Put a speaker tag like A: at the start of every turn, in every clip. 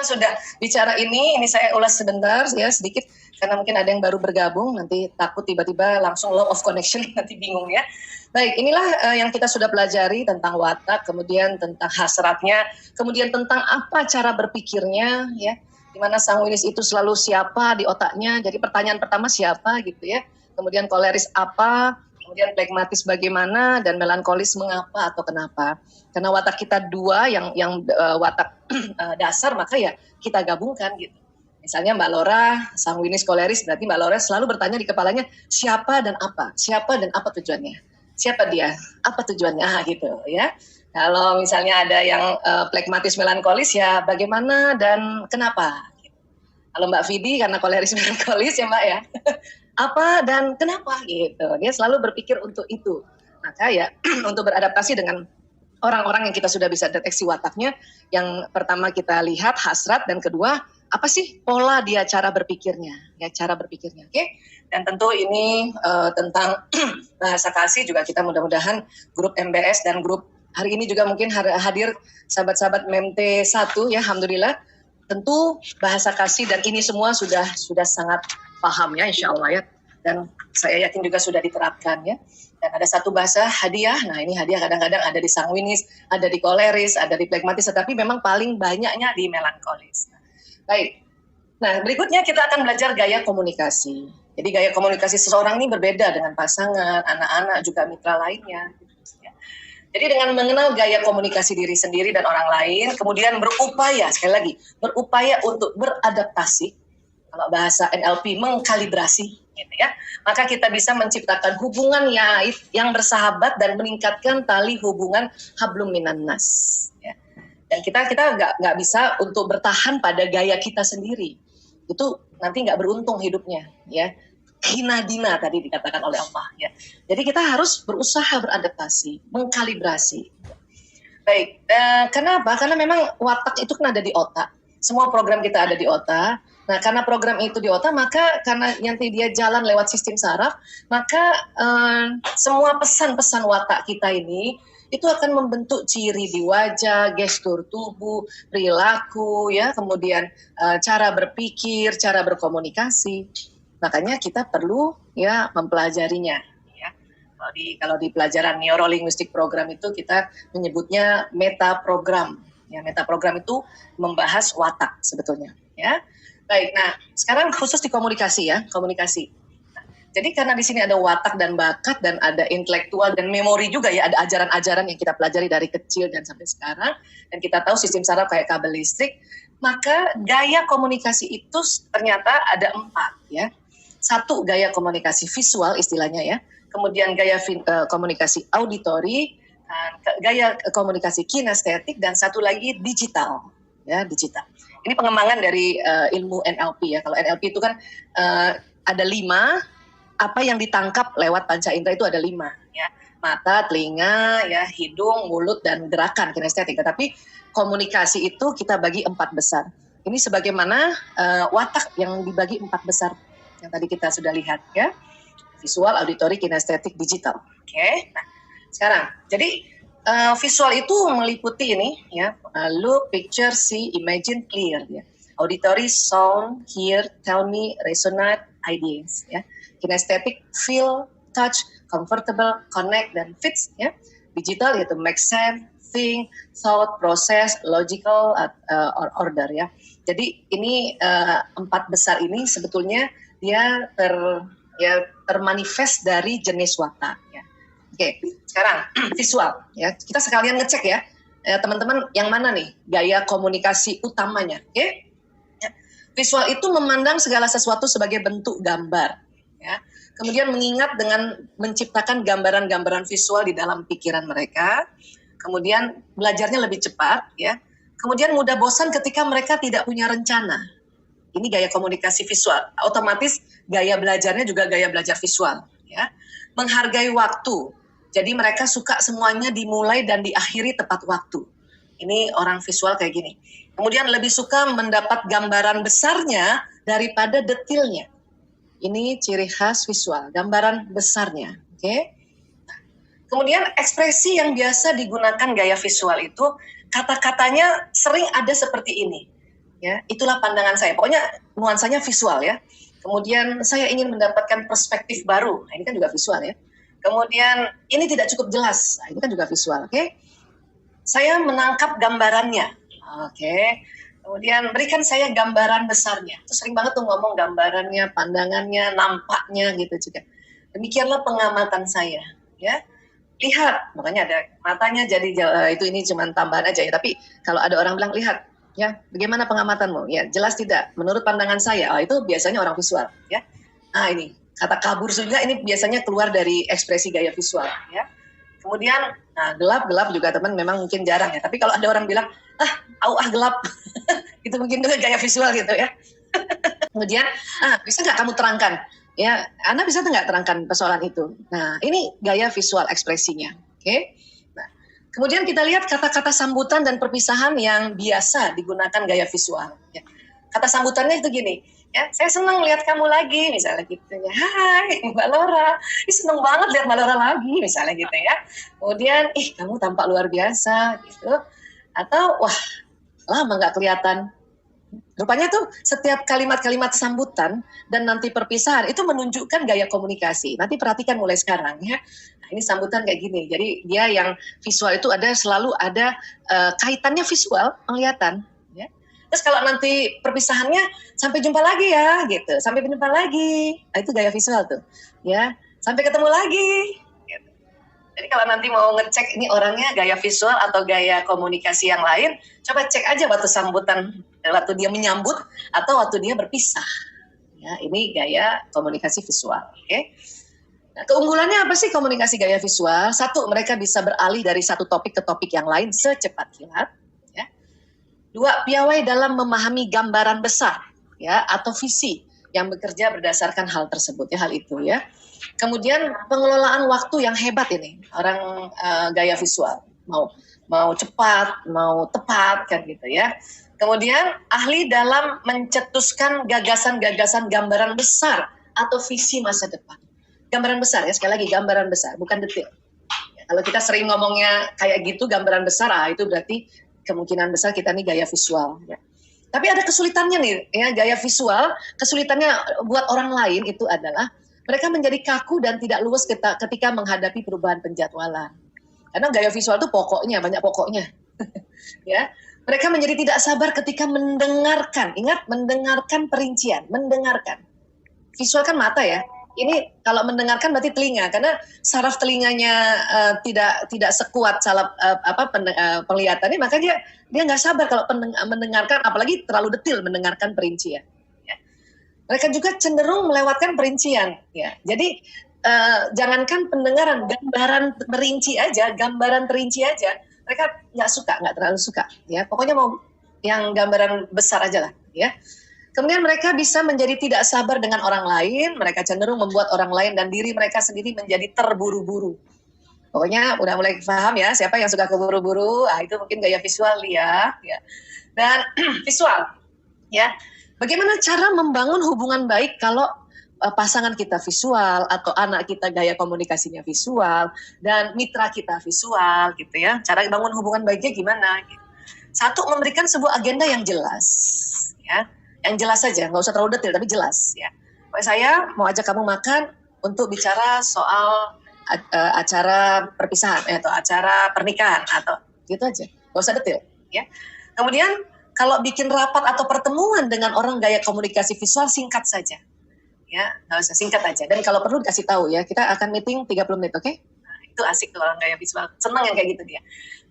A: kita sudah bicara ini saya ulas sebentar ya sedikit karena mungkin ada yang baru bergabung, nanti takut tiba-tiba langsung law of connection, nanti bingung ya. Baik, inilah yang kita sudah pelajari tentang watak, kemudian tentang hasratnya, kemudian tentang apa cara berpikirnya ya, di mana sanguinis itu selalu siapa di otaknya, jadi pertanyaan pertama siapa gitu ya, kemudian koleris apa, kemudian flegmatis bagaimana, dan melankolis mengapa atau kenapa. Karena watak kita dua yang watak dasar, maka ya kita gabungkan gitu. Misalnya Mbak Lora, sanguinis koleris, berarti Mbak Lora selalu bertanya di kepalanya, siapa dan apa? Siapa dan apa tujuannya? Siapa dia? Apa tujuannya? Gitu ya. Kalau misalnya ada yang flegmatis melankolis, ya bagaimana dan kenapa? Gitu. Kalau Mbak Vidi, karena koleris melankolis ya Mbak ya, apa dan kenapa? Gitu. Dia selalu berpikir untuk itu. Maka ya, untuk beradaptasi dengan orang-orang yang kita sudah bisa deteksi wataknya, yang pertama kita lihat hasrat, dan kedua apa sih pola dia cara berpikirnya, ya cara berpikirnya, oke? Dan tentu ini tentang bahasa kasih juga kita mudah-mudahan grup MBS dan grup hari ini juga mungkin hadir sahabat-sahabat MEMT 1 ya, alhamdulillah. Tentu bahasa kasih dan ini semua sudah sangat paham ya, insya Allah ya. Dan saya yakin juga sudah diterapkan ya. Dan ada satu bahasa hadiah, nah ini hadiah kadang-kadang ada di sanguinis, ada di koleris, ada di flegmatis, tetapi memang paling banyaknya di melankolis. Baik, nah berikutnya kita akan belajar gaya komunikasi. Jadi gaya komunikasi seseorang ini berbeda dengan pasangan, anak-anak, juga mitra lainnya. Jadi dengan mengenal gaya komunikasi diri sendiri dan orang lain, kemudian berupaya, sekali lagi, berupaya untuk beradaptasi, kalau bahasa NLP mengkalibrasi, gitu ya, maka kita bisa menciptakan hubungan yang bersahabat dan meningkatkan tali hubungan hablum minan nas. Ya. Dan kita nggak bisa untuk bertahan pada gaya kita sendiri, itu nanti nggak beruntung hidupnya, ya. Hina dina tadi dikatakan oleh Allah, ya. Jadi kita harus berusaha beradaptasi, mengkalibrasi. Baik, kenapa? Karena memang watak itu kan ada di otak. Semua program kita ada di otak. Nah, karena program itu di otak, maka karena nanti dia jalan lewat sistem saraf, maka semua pesan-pesan watak kita ini itu akan membentuk ciri di wajah, gestur tubuh, perilaku, ya, kemudian cara berpikir, cara berkomunikasi. Makanya kita perlu ya mempelajarinya. Ya. Kalau di pelajaran neurolinguistik program itu kita menyebutnya metaprogram. Ya, metaprogram itu membahas watak sebetulnya. Ya. Baik, nah sekarang khusus di komunikasi ya, komunikasi. Jadi karena di sini ada watak dan bakat dan ada intelektual dan memori juga ya, ada ajaran-ajaran yang kita pelajari dari kecil dan sampai sekarang, dan kita tahu sistem saraf kayak kabel listrik, maka gaya komunikasi itu ternyata ada 4 ya. 1 gaya komunikasi visual istilahnya ya, kemudian gaya komunikasi auditori, gaya komunikasi kinestetik, dan 1 lagi digital ya, digital. Ini pengembangan dari ilmu NLP ya. Kalau NLP itu kan ada 5. Apa yang ditangkap lewat panca indera itu ada 5 ya, mata, telinga, ya, hidung, mulut, dan gerakan kinestetik. Tetapi komunikasi itu kita bagi 4 besar. Ini sebagaimana watak yang dibagi 4 besar yang tadi kita sudah lihat ya, visual, auditori, kinestetik, digital. Oke. Nah sekarang jadi visual itu meliputi ini ya, look, picture, see, imagine, clear ya. Auditory, sound, hear, tell me, resonate, ideas ya. Kinestetik, feel, touch, comfortable, connect, dan fits ya. Digital yaitu make sense, think, thought, process, logical, order ya. Jadi ini 4 besar ini sebetulnya dia termanifest dari jenis watak ya. Oke, sekarang visual ya. Kita sekalian ngecek ya, teman-teman, yang mana nih gaya komunikasi utamanya. Oke. Ya. Visual itu memandang segala sesuatu sebagai bentuk gambar. Ya. Kemudian mengingat dengan menciptakan gambaran-gambaran visual di dalam pikiran mereka. Kemudian belajarnya lebih cepat, ya. Kemudian mudah bosan ketika mereka tidak punya rencana. Ini gaya komunikasi visual. Otomatis gaya belajarnya juga gaya belajar visual, ya. Menghargai waktu. Jadi mereka suka semuanya dimulai dan diakhiri tepat waktu. Ini orang visual kayak gini. Kemudian lebih suka mendapat gambaran besarnya daripada detailnya. Ini ciri khas visual, gambaran besarnya. Oke. Kemudian ekspresi yang biasa digunakan gaya visual itu, kata-katanya sering ada seperti ini. ya itulah pandangan saya. Pokoknya nuansanya visual ya. Kemudian saya ingin mendapatkan perspektif baru, nah, ini kan juga visual ya. Kemudian ini tidak cukup jelas, nah, ini kan juga visual, oke? Saya menangkap gambarannya, oke? Kemudian berikan saya gambaran besarnya. Itu sering banget tuh ngomong gambarannya, pandangannya, nampaknya gitu juga. Demikianlah pengamatan saya, ya. Lihat, makanya ada matanya jadi itu ini cuma tambahan aja ya. Tapi kalau ada orang bilang lihat, ya bagaimana pengamatanmu? Ya jelas tidak. Menurut pandangan saya, itu biasanya orang visual, ya. Nah ini kata kabur juga ini biasanya keluar dari ekspresi gaya visual, ya. Kemudian, nah gelap juga teman memang mungkin jarang ya. Tapi kalau ada orang bilang, gelap, itu mungkin juga gaya visual gitu ya. Kemudian, bisa nggak kamu terangkan? Ya, Anda bisa nggak terangkan persoalan itu? Nah, ini gaya visual ekspresinya, oke? Nah, kemudian kita lihat kata-kata sambutan dan perpisahan yang biasa digunakan gaya visual. Ya. Kata sambutannya itu gini, ya, saya senang lihat kamu lagi, misalnya gitu ya. Hai, Mbak Laura, senang banget lihat Mbak Laura lagi, misalnya gitu ya. Kemudian, kamu tampak luar biasa, gitu. Atau, wah, lama nggak kelihatan. Rupanya tuh setiap kalimat-kalimat sambutan dan nanti perpisahan itu menunjukkan gaya komunikasi. Nanti perhatikan mulai sekarang ya. Nah, ini sambutan kayak gini. Jadi dia yang visual itu selalu ada kaitannya visual, penglihatan. Ya. Terus kalau nanti perpisahannya sampai jumpa lagi ya, gitu. Sampai jumpa lagi. Nah, itu gaya visual tuh. Ya, sampai ketemu lagi. Jadi kalau nanti mau ngecek ini orangnya gaya visual atau gaya komunikasi yang lain, coba cek aja waktu sambutan, waktu dia menyambut atau waktu dia berpisah. Ya, ini gaya komunikasi visual. Oke. Nah, keunggulannya apa sih komunikasi gaya visual? Satu, mereka bisa beralih dari satu topik ke topik yang lain secepat kilat. Ya. Dua, piawai dalam memahami gambaran besar, ya, atau visi yang bekerja berdasarkan hal tersebut, ya, hal itu ya. Kemudian pengelolaan waktu yang hebat ini orang gaya visual, mau cepat, mau tepat kan gitu ya. Kemudian ahli dalam mencetuskan gagasan-gagasan gambaran besar atau visi masa depan. Gambaran besar ya, sekali lagi gambaran besar, bukan detail. Ya, kalau kita sering ngomongnya kayak gitu gambaran besar, itu berarti kemungkinan besar kita nih gaya visual. Ya. Tapi ada kesulitannya nih, ya gaya visual. Kesulitannya buat orang lain itu adalah mereka menjadi kaku dan tidak luwes ketika menghadapi perubahan penjadwalan. Karena gaya visual itu pokoknya, banyak pokoknya. Ya, mereka menjadi tidak sabar ketika mendengarkan. Ingat, mendengarkan perincian, mendengarkan. Visual kan mata ya. Ini kalau mendengarkan berarti telinga, karena saraf telinganya tidak sekuat saraf penglihatannya, maka dia nggak sabar kalau mendengarkan, apalagi terlalu detil mendengarkan perincian. Mereka juga cenderung melewatkan perincian, ya. Jadi jangankan pendengaran, gambaran terinci aja, mereka nggak terlalu suka, ya. Pokoknya mau yang gambaran besar aja lah, ya. Kemudian mereka bisa menjadi tidak sabar dengan orang lain, mereka cenderung membuat orang lain dan diri mereka sendiri menjadi terburu-buru. Pokoknya udah mulai paham ya, siapa yang suka keburu-buru, itu mungkin gaya visual ya. Dan visual, ya. Bagaimana cara membangun hubungan baik kalau pasangan kita visual atau anak kita gaya komunikasinya visual dan mitra kita visual gitu ya. Cara bangun hubungan baiknya gimana? Gitu. Satu, memberikan sebuah agenda yang jelas, ya. Yang jelas saja, nggak usah terlalu detail tapi jelas ya. Saya mau ajak kamu makan untuk bicara soal acara perpisahan atau acara pernikahan atau gitu aja, nggak usah detail ya. Kemudian kalau bikin rapat atau pertemuan dengan orang gaya komunikasi visual, singkat saja. Ya, nggak usah, singkat aja. Dan kalau perlu dikasih tahu ya, kita akan meeting 30 menit, oke? Nah, itu asik tuh orang gaya visual. Senang yang kayak gitu dia.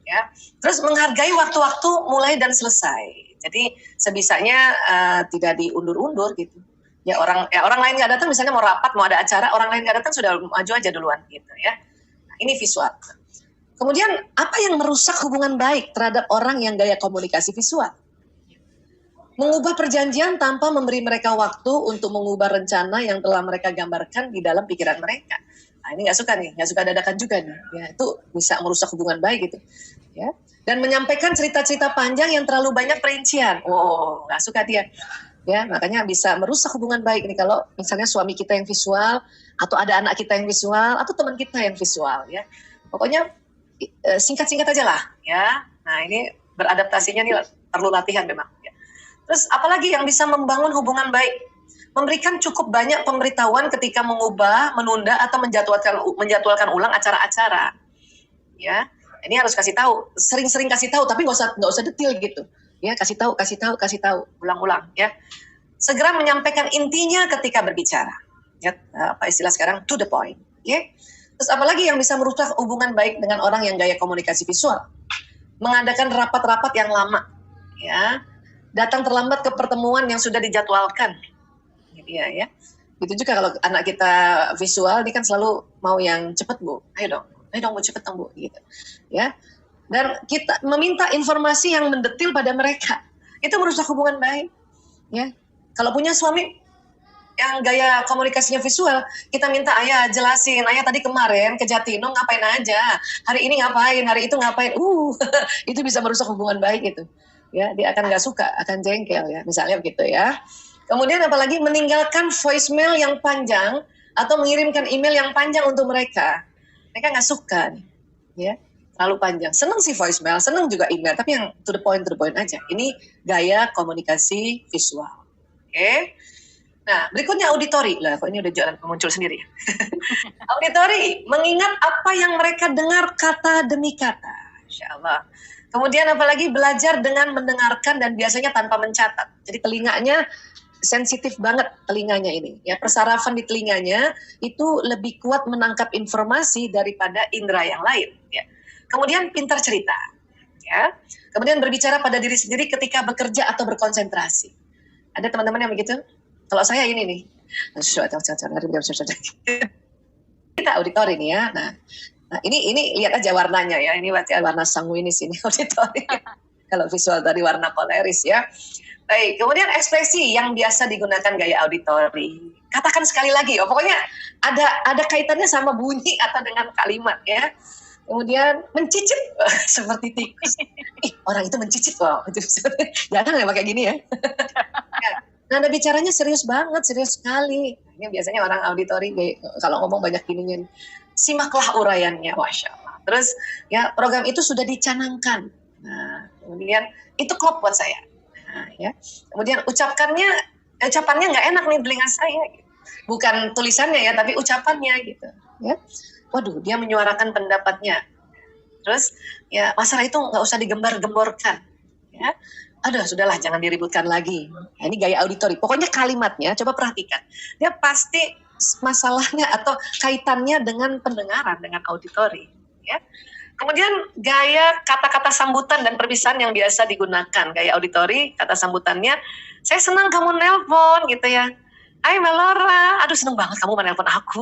A: Ya. Terus menghargai waktu-waktu mulai dan selesai. Jadi sebisanya tidak diundur-undur gitu. Ya orang lain nggak datang, misalnya mau rapat, mau ada acara, orang lain nggak datang sudah maju aja duluan gitu ya. Nah, ini visual. Kemudian apa yang merusak hubungan baik terhadap orang yang gaya komunikasi visual? Mengubah perjanjian tanpa memberi mereka waktu untuk mengubah rencana yang telah mereka gambarkan di dalam pikiran mereka. Nah, ini nggak suka dadakan juga nih. Ya, itu bisa merusak hubungan baik gitu. Ya. Dan menyampaikan cerita-cerita panjang yang terlalu banyak perincian. Oh, nggak suka dia. Ya, makanya bisa merusak hubungan baik nih kalau misalnya suami kita yang visual atau ada anak kita yang visual atau teman kita yang visual ya. Pokoknya singkat-singkat aja lah ya. Nah, ini beradaptasinya nih perlu latihan memang ya. Terus apalagi yang bisa membangun hubungan baik? Memberikan cukup banyak pemberitahuan ketika mengubah, menunda atau menjadwalkan ulang acara-acara. Ya, ini harus kasih tahu, sering-sering kasih tahu, tapi nggak usah detail gitu. Ya, kasih tahu, ulang-ulang. Ya, segera menyampaikan intinya ketika berbicara. Ya, apa istilah sekarang, to the point. Ya, terus apalagi yang bisa merusak hubungan baik dengan orang yang gaya komunikasi visual? Mengadakan rapat-rapat yang lama. Ya, datang terlambat ke pertemuan yang sudah dijadwalkan. Ya. Itu juga kalau anak kita visual, dia kan selalu mau yang cepat Bu. Ayo dong Bu, cepet dong Bu, gitu. Ya. Dan kita meminta informasi yang mendetil pada mereka. Itu merusak hubungan baik. Ya. Kalau punya suami yang gaya komunikasinya visual, kita minta ayah jelasin, ayah tadi kemarin ke Jatinong ngapain aja, hari ini ngapain, hari itu ngapain. Itu bisa merusak hubungan baik itu. Ya, dia akan nggak suka, akan jengkel ya, misalnya begitu ya. Kemudian apalagi meninggalkan voicemail yang panjang atau mengirimkan email yang panjang untuk mereka. Mereka nggak suka nih, ya, terlalu panjang. Seneng sih voicemail, seneng juga email, tapi yang to the point aja. Ini gaya komunikasi visual. Oke. Nah, berikutnya auditori. Lah, kok ini udah jalan muncul sendiri ya. Auditori, mengingat apa yang mereka dengar kata demi kata. Insya Allah. Kemudian apalagi belajar dengan mendengarkan dan biasanya tanpa mencatat. Jadi telinganya sensitif banget telinganya ini. Ya, persarafan di telinganya itu lebih kuat menangkap informasi daripada indera yang lain. Ya. Kemudian pintar cerita. Ya. Kemudian berbicara pada diri sendiri ketika bekerja atau berkonsentrasi. Ada teman-teman yang begitu? Kalau saya ini nih. Kita auditori nih ya. Nah, ini lihat aja warnanya ya. Ini warna sanguinis ini auditori. Kalau visual tadi warna polaris ya. Baik, kemudian ekspresi yang biasa digunakan gaya auditori. Katakan sekali lagi, pokoknya ada kaitannya sama bunyi atau dengan kalimat ya. Kemudian mencicit seperti tikus. Orang itu mencicit, wow. Jangan ya pakai gini ya. Nada bicaranya serius banget, serius sekali. Ini biasanya orang auditori kalau ngomong banyak gininya. Simaklah uraiannya, Masya Allah. Terus ya program itu sudah dicanangkan. Nah, kemudian itu klop buat saya. Nah, ya. Kemudian ucapannya nggak enak nih telinga saya. Gitu. Bukan tulisannya ya, tapi ucapannya gitu. Ya. Waduh, dia menyuarakan pendapatnya. Terus ya masalah itu nggak usah digembar-gemborkan. Ya. Aduh, sudahlah, jangan diributkan lagi. Nah, ini gaya auditori. Pokoknya kalimatnya, coba perhatikan. Dia pasti masalahnya atau kaitannya dengan pendengaran, dengan auditori. Ya. Kemudian gaya kata-kata sambutan dan perpisahan yang biasa digunakan. Gaya auditori, kata sambutannya, saya senang kamu nelpon gitu ya. Hai Melora, aduh seneng banget kamu menelpon aku.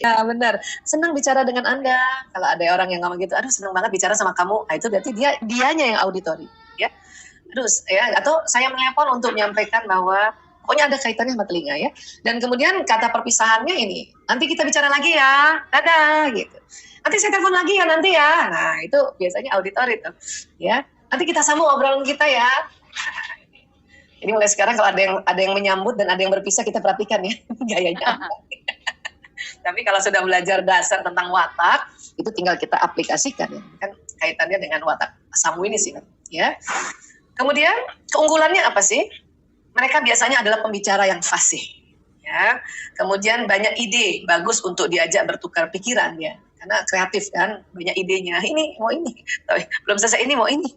A: Ya benar, senang bicara dengan Anda. Kalau ada orang yang ngomong gitu, aduh senang banget bicara sama kamu. Nah, itu berarti dianya yang auditori. Ya. Terus ya, atau saya menelpon untuk menyampaikan bahwa pokoknya ada kaitannya sama telinga ya. Dan kemudian kata perpisahannya ini, nanti kita bicara lagi ya, dadah gitu. Nanti saya telepon lagi ya nanti ya. Nah itu biasanya auditori tuh, ya. Nanti kita sambung obrolan kita ya. Nah, ini mulai sekarang kalau ada yang menyambut dan ada yang berpisah kita perhatikan ya gayanya. Tapi kalau sudah belajar dasar tentang watak, itu tinggal kita aplikasikan ya. Kan kaitannya dengan watak sanguinis ini, ya. Kemudian keunggulannya apa sih? Mereka biasanya adalah pembicara yang fasih. Ya. Kemudian banyak ide, bagus untuk diajak bertukar pikiran ya. Karena kreatif kan, banyak idenya. Ini mau ini, belum selesai ini mau ini.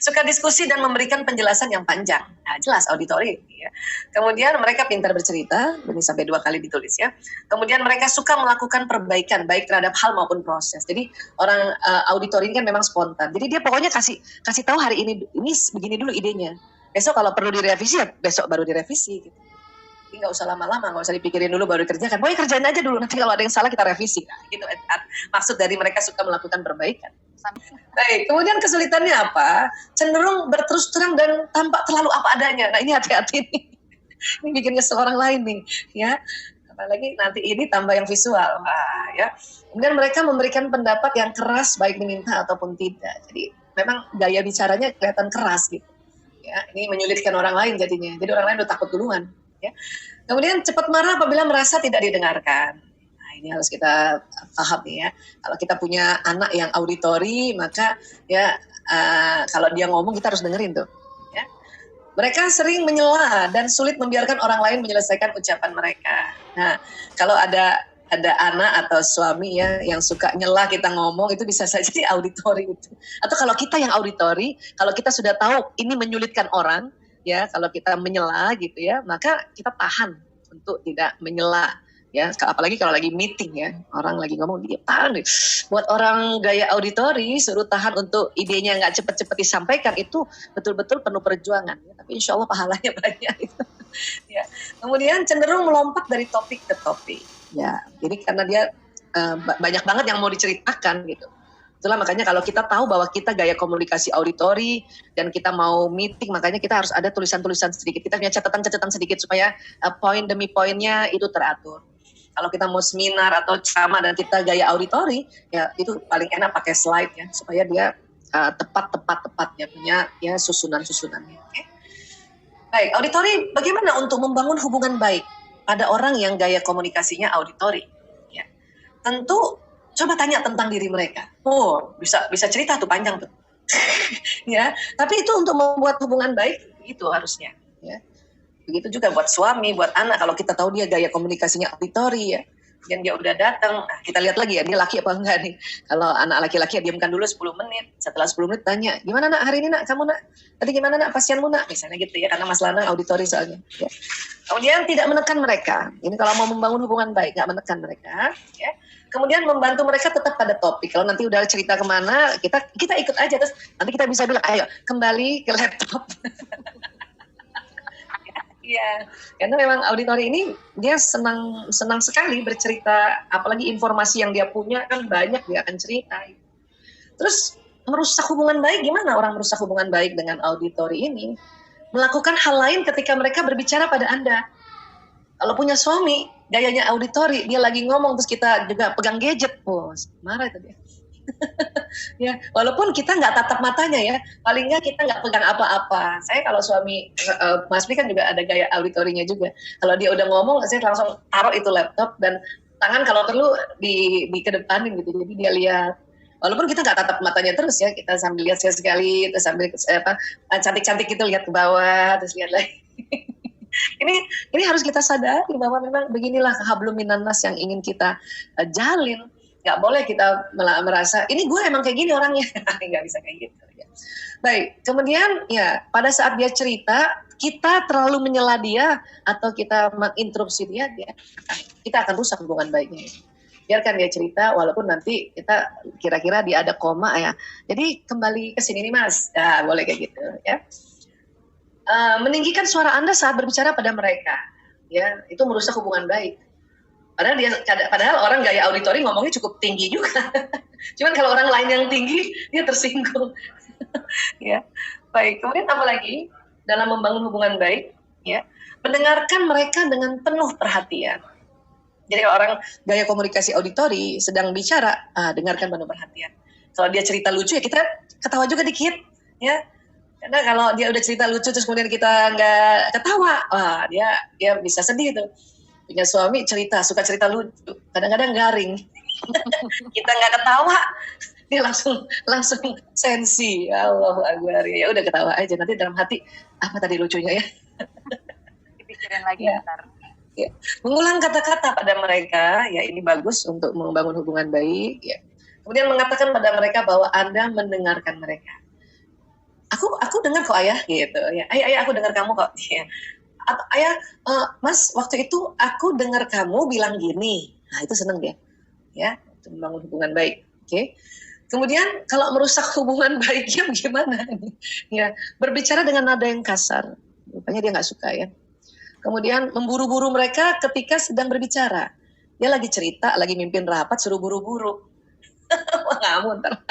A: Suka diskusi dan memberikan penjelasan yang panjang. Nah, jelas auditori. Ya. Kemudian mereka pintar bercerita, ini sampai 2 kali ditulis ya. Kemudian mereka suka melakukan perbaikan, baik terhadap hal maupun proses. Jadi orang auditori ini kan memang spontan. Jadi dia pokoknya kasih tahu hari ini begini dulu idenya. Besok kalau perlu direvisi ya besok baru direvisi. Gitu. Jadi nggak usah lama-lama, nggak usah dipikirin dulu baru dikerjakan. Pokoknya kerjain aja dulu, nanti kalau ada yang salah kita revisi. Nah, gitu maksud dari mereka suka melakukan perbaikan. Baik, kemudian kesulitannya apa? Cenderung berterus terang dan tampak terlalu apa adanya. Nah ini hati-hati nih. Ini bikin kesel orang lain nih, ya. Apalagi nanti ini tambah yang visual, ya. Kemudian mereka memberikan pendapat yang keras baik diminta ataupun tidak. Jadi memang gaya bicaranya kelihatan keras gitu. Ya, ini menyulitkan orang lain jadinya. Jadi orang lain udah takut duluan. Ya. Kemudian cepat marah apabila merasa tidak didengarkan. Ini harus kita paham ya. Kalau kita punya anak yang auditori, maka ya kalau dia ngomong kita harus dengerin tuh. Ya. Mereka sering menyela dan sulit membiarkan orang lain menyelesaikan ucapan mereka. Nah, kalau ada anak atau suami ya yang suka nyela kita ngomong, itu bisa saja di auditori itu. Atau kalau kita yang auditori, kalau kita sudah tahu ini menyulitkan orang, ya kalau kita menyela gitu ya, maka kita tahan untuk tidak menyela. Ya, apalagi kalau lagi meeting ya, orang lagi ngomong, dia tahan deh. Buat orang gaya auditori, suruh tahan untuk idenya nggak cepet-cepet disampaikan, itu betul-betul penuh perjuangan. Ya. Tapi insya Allah pahalanya banyak. Ya. Kemudian cenderung melompat dari topik ke topik. Ya, jadi karena dia banyak banget yang mau diceritakan gitu. Itulah makanya kalau kita tahu bahwa kita gaya komunikasi auditori dan kita mau meeting, makanya kita harus ada tulisan-tulisan sedikit. Kita punya catatan-catatan sedikit supaya poin demi poinnya itu teratur. Kalau kita mau seminar atau ceramah dan kita gaya auditori, ya itu paling enak pakai slide ya, supaya dia tepat ya punya ya susunan-susunannya. Okay? Baik, auditori bagaimana untuk membangun hubungan baik pada orang yang gaya komunikasinya auditori? Ya. Tentu coba tanya tentang diri mereka. Oh, bisa cerita tuh panjang tuh. Ya, tapi itu untuk membuat hubungan baik itu harusnya, ya. Begitu juga buat suami, buat anak, kalau kita tahu dia gaya komunikasinya auditori ya, dan dia udah datang, nah kita lihat lagi ya, dia laki apa enggak nih. Kalau anak laki-laki ya diamkan dulu 10 menit, setelah 10 menit tanya, gimana nak hari ini nak, kamu nak, tadi gimana nak pasienmu nak, misalnya gitu ya, karena Mas Lanang auditori soalnya. Ya. Kemudian tidak menekan mereka, ini kalau mau membangun hubungan baik, nggak menekan mereka, ya. Kemudian membantu mereka tetap pada topik. Kalau nanti udah cerita kemana, kita ikut aja, terus nanti kita bisa bilang, ayo kembali ke laptop. Iya, karena memang auditori ini dia senang sekali bercerita, apalagi informasi yang dia punya kan banyak, dia akan cerita. Terus merusak hubungan baik, gimana orang merusak hubungan baik dengan auditori ini? Melakukan hal lain ketika mereka berbicara pada Anda. Kalau punya suami, gayanya auditori, dia lagi ngomong terus kita juga pegang gadget, marah itu dia. Ya, walaupun kita nggak tatap matanya ya, paling nggak kita nggak pegang apa-apa. Saya kalau suami Mas Pri kan juga ada gaya auditorinya juga. Kalau dia udah ngomong, saya langsung taruh itu laptop dan tangan kalau perlu di kedepanin gitu. Jadi dia lihat. Walaupun kita nggak tatap matanya terus ya, kita sambil lihat sekali, terus sambil cantik-cantik gitu lihat ke bawah, terus lihat lagi. ini harus kita sadari bahwa memang beginilah hablum minan nas yang ingin kita jalin. Nggak boleh kita merasa ini gue emang kayak gini orangnya, nggak bisa kayak gitu ya. Baik, kemudian ya pada saat dia cerita kita terlalu menyela dia atau kita menginterupsi dia kita akan rusak hubungan baiknya. Biarkan dia cerita walaupun nanti kita kira-kira dia ada koma ya. Jadi kembali ke sini nih Mas, ya boleh kayak gitu ya. Meninggikan suara Anda saat berbicara pada mereka, ya itu merusak hubungan baik. Padahal orang gaya auditori ngomongnya cukup tinggi juga. Cuman kalau orang lain yang tinggi, dia tersinggung. Ya, baik. Kemudian apa lagi dalam membangun hubungan baik? Ya, mendengarkan mereka dengan penuh perhatian. Jadi kalau orang gaya komunikasi auditori sedang bicara, dengarkan penuh perhatian. Kalau dia cerita lucu ya kita ketawa juga dikit, ya. Karena kalau dia udah cerita lucu terus kemudian kita nggak ketawa, dia bisa sedih tuh. Punya suami suka cerita lucu, kadang-kadang garing. Kita nggak ketawa, dia langsung sensi. Allahu Akbar, ya udah ketawa aja. Nanti dalam hati apa tadi lucunya ya?
B: Dipikirin lagi ntar.
A: Ya. Mengulang kata-kata pada mereka, ya ini bagus untuk membangun hubungan baik. Ya. Kemudian mengatakan pada mereka bahwa Anda mendengarkan mereka. Aku dengar kok ayah, gitu. Ya, ayah aku dengar kamu kok. Ya. Atau ayah, Mas waktu itu aku dengar kamu bilang gini. Nah itu seneng dia, ya itu membangun hubungan baik. Oke. Kemudian kalau merusak hubungan baiknya bagaimana? Ya berbicara dengan nada yang kasar, rupanya dia nggak suka ya. Kemudian memburu-buru mereka ketika sedang berbicara. Dia lagi cerita, lagi mimpin rapat, suruh buru-buru. Wah kamu ntar.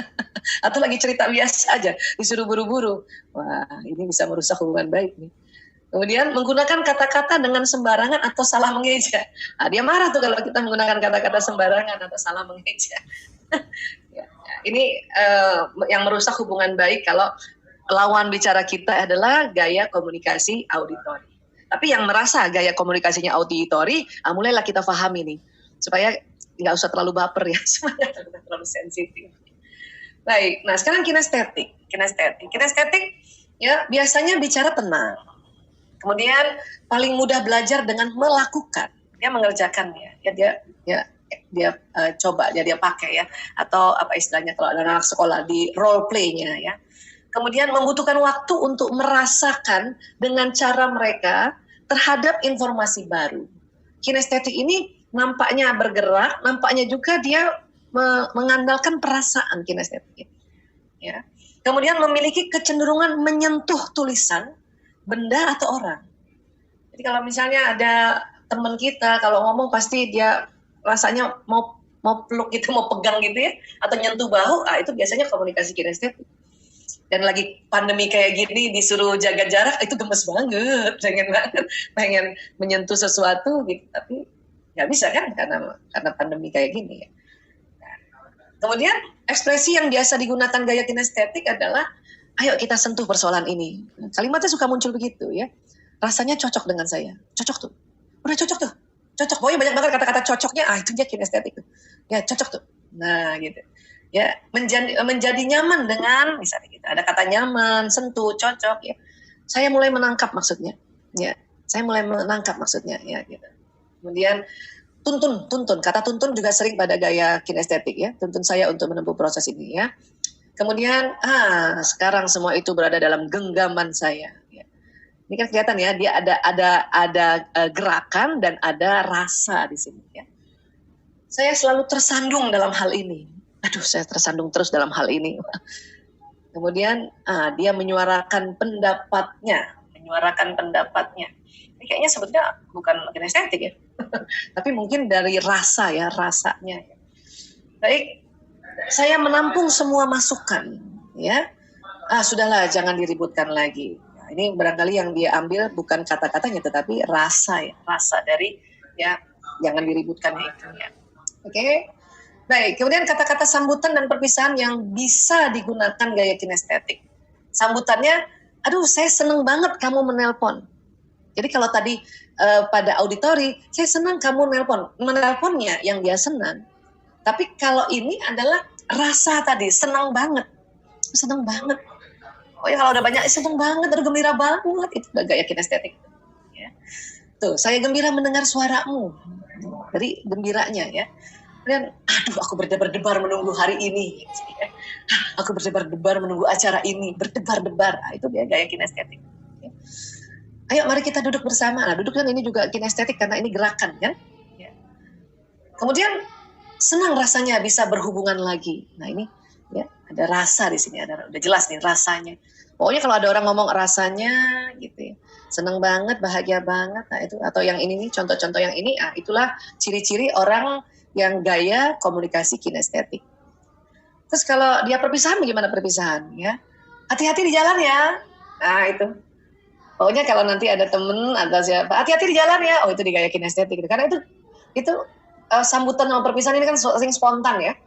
A: Atau lagi cerita biasa aja, disuruh buru-buru. Wah ini bisa merusak hubungan baik nih. Kemudian menggunakan kata-kata dengan sembarangan atau salah mengeja. Dia marah tuh kalau kita menggunakan kata-kata sembarangan atau salah mengeja. Ini yang merusak hubungan baik kalau lawan bicara kita adalah gaya komunikasi auditori. Tapi yang merasa gaya komunikasinya auditori, mulailah kita pahami nih. Supaya nggak usah terlalu baper ya, supaya terlalu sensitif. Baik, nah sekarang kinestetik ya biasanya bicara tenang. Kemudian paling mudah belajar dengan melakukan, dia mengerjakannya, ya dia coba, dia pakai ya, atau apa istilahnya kalau ada anak sekolah di role play-nya ya. Kemudian membutuhkan waktu untuk merasakan dengan cara mereka terhadap informasi baru. Kinestetik ini nampaknya bergerak, nampaknya juga dia mengandalkan perasaan kinestetik. Ya. Kemudian memiliki kecenderungan menyentuh tulisan, benda atau orang. Jadi kalau misalnya ada teman kita kalau ngomong pasti dia rasanya mau peluk gitu, mau pegang gitu ya, atau nyentuh bahu, itu biasanya komunikasi kinestetik. Dan lagi pandemi kayak gini disuruh jaga jarak, itu gemes banget, pengen menyentuh sesuatu gitu, tapi nggak bisa kan karena pandemi kayak gini ya. Kemudian ekspresi yang biasa digunakan gaya kinestetik adalah, ayo kita sentuh persoalan ini. Kalimatnya suka muncul begitu ya. Rasanya cocok dengan saya. Cocok tuh. Udah cocok tuh. Cocok. Pokoknya banyak banget kata-kata cocoknya. Itu dia kinestetik tuh. Ya cocok tuh. Nah gitu. Ya menjadi nyaman dengan, misalnya gitu. Ada kata nyaman, sentuh, cocok ya. Saya mulai menangkap maksudnya. Ya. Saya mulai menangkap maksudnya ya gitu. Kemudian tuntun. Kata tuntun juga sering pada gaya kinestetik ya. Tuntun saya untuk menempuh proses ini ya. Kemudian sekarang semua itu berada dalam genggaman saya. Ya. Ini kan kelihatan ya, dia ada gerakan dan ada rasa di sini ya. Saya selalu tersandung dalam hal ini. Aduh, saya tersandung terus dalam hal ini. Kemudian dia menyuarakan pendapatnya. Ini kayaknya sebetulnya bukan kinestetik ya. Tapi mungkin dari rasanya. Baik, saya menampung semua masukan, ya. Sudahlah, jangan diributkan lagi. Nah, ini barangkali yang dia ambil bukan kata-katanya, tetapi rasa dari ya, jangan diributkan itu ya. Oke, baik. Kemudian kata-kata sambutan dan perpisahan yang bisa digunakan gaya kinestetik. Sambutannya, aduh, saya seneng banget kamu menelpon. Jadi kalau tadi pada auditori, saya senang kamu menelponnya yang dia senang. Tapi kalau ini adalah rasa tadi, senang banget. Oh ya kalau udah banyak, senang banget, udah gembira banget. Itu udah gaya kinestetik. Ya. Tuh, saya gembira mendengar suaramu. Dari gembiranya ya. Kemudian, aduh aku berdebar-debar menunggu hari ini. Aku berdebar-debar menunggu acara ini. Berdebar-debar. Itu dia gaya kinestetik. Ya. Ayo mari kita duduk bersama. Nah duduk kan ini juga kinestetik karena ini gerakan kan. Ya. Kemudian senang rasanya bisa berhubungan lagi. Nah ini ya ada rasa di sini, udah jelas nih rasanya. Pokoknya kalau ada orang ngomong rasanya gitu ya, senang banget, bahagia banget. Nah itu atau yang ini nih contoh-contoh yang ini, itulah ciri-ciri orang yang gaya komunikasi kinestetik. Terus kalau dia perpisahan, bagaimana perpisahan ya? Hati-hati di jalan ya. Nah itu. Pokoknya kalau nanti ada temen atau siapa, hati-hati di jalan ya. Oh itu di gaya kinestetik gitu. Karena itu sambutan sama perpisahan ini kan sering spontan ya.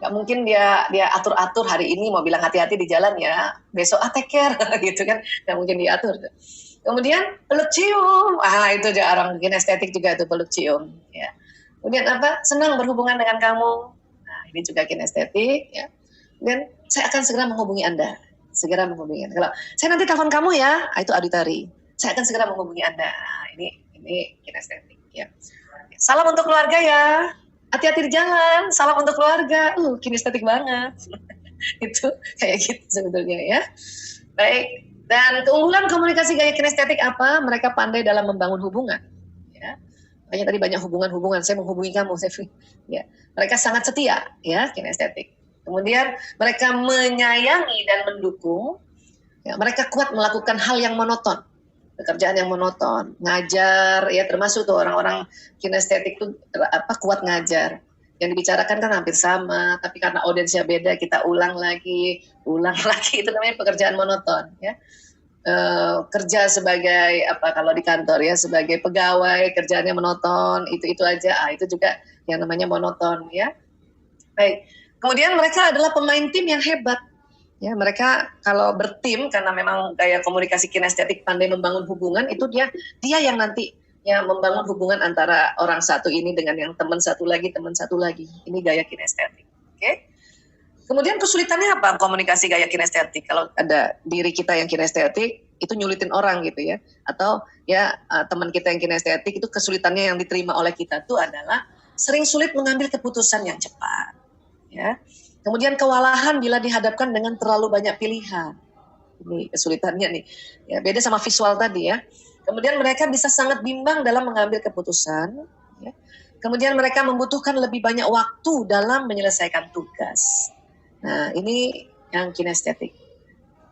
A: Gak mungkin dia atur-atur hari ini mau bilang hati-hati di jalan ya. Besok take care gitu kan. Gak mungkin diatur. Kemudian peluk cium. Itu juga orang kinestetik juga itu peluk cium. Ya. Kemudian apa? Senang berhubungan dengan kamu. Nah ini juga kinestetik ya. Dan saya akan segera menghubungi Anda. Kalau saya nanti telepon kamu ya, itu auditori. Saya akan segera menghubungi Anda. Ini kinestetik ya. Salam untuk keluarga ya. Hati-hati di jalan. Salam untuk keluarga. Kinestetik banget. Itu kayak gitu sebetulnya ya. Baik. Dan keunggulan komunikasi gaya kinestetik apa? Mereka pandai dalam membangun hubungan. Ya. Makanya tadi banyak hubungan-hubungan. Saya menghubungi kamu. Ya. Mereka sangat setia ya kinestetik. Kemudian mereka menyayangi dan mendukung. Ya, mereka kuat melakukan hal yang monoton, pekerjaan yang monoton, ngajar, ya termasuk tuh orang-orang kinestetik tuh kuat ngajar. Yang dibicarakan kan hampir sama, tapi karena audiensnya beda kita ulang lagi, itu namanya pekerjaan monoton. Ya. Kerja sebagai kalau di kantor ya sebagai pegawai kerjaannya monoton, itu aja, itu juga yang namanya monoton ya. Baik. Kemudian mereka adalah pemain tim yang hebat. Ya, mereka kalau bertim karena memang gaya komunikasi kinestetik pandai membangun hubungan, itu dia yang nanti ya membangun hubungan antara orang satu ini dengan yang teman satu lagi. Ini gaya kinestetik. Oke. Kemudian kesulitannya apa komunikasi gaya kinestetik? Kalau ada diri kita yang kinestetik, itu nyulitin orang gitu ya. Atau ya teman kita yang kinestetik itu kesulitannya yang diterima oleh kita tuh adalah sering sulit mengambil keputusan yang cepat. Ya. Kemudian kewalahan bila dihadapkan dengan terlalu banyak pilihan. Ini kesulitannya nih. Ya, beda sama visual tadi ya. Kemudian mereka bisa sangat bimbang dalam mengambil keputusan. Ya. Kemudian mereka membutuhkan lebih banyak waktu dalam menyelesaikan tugas. Nah, ini yang kinestetik.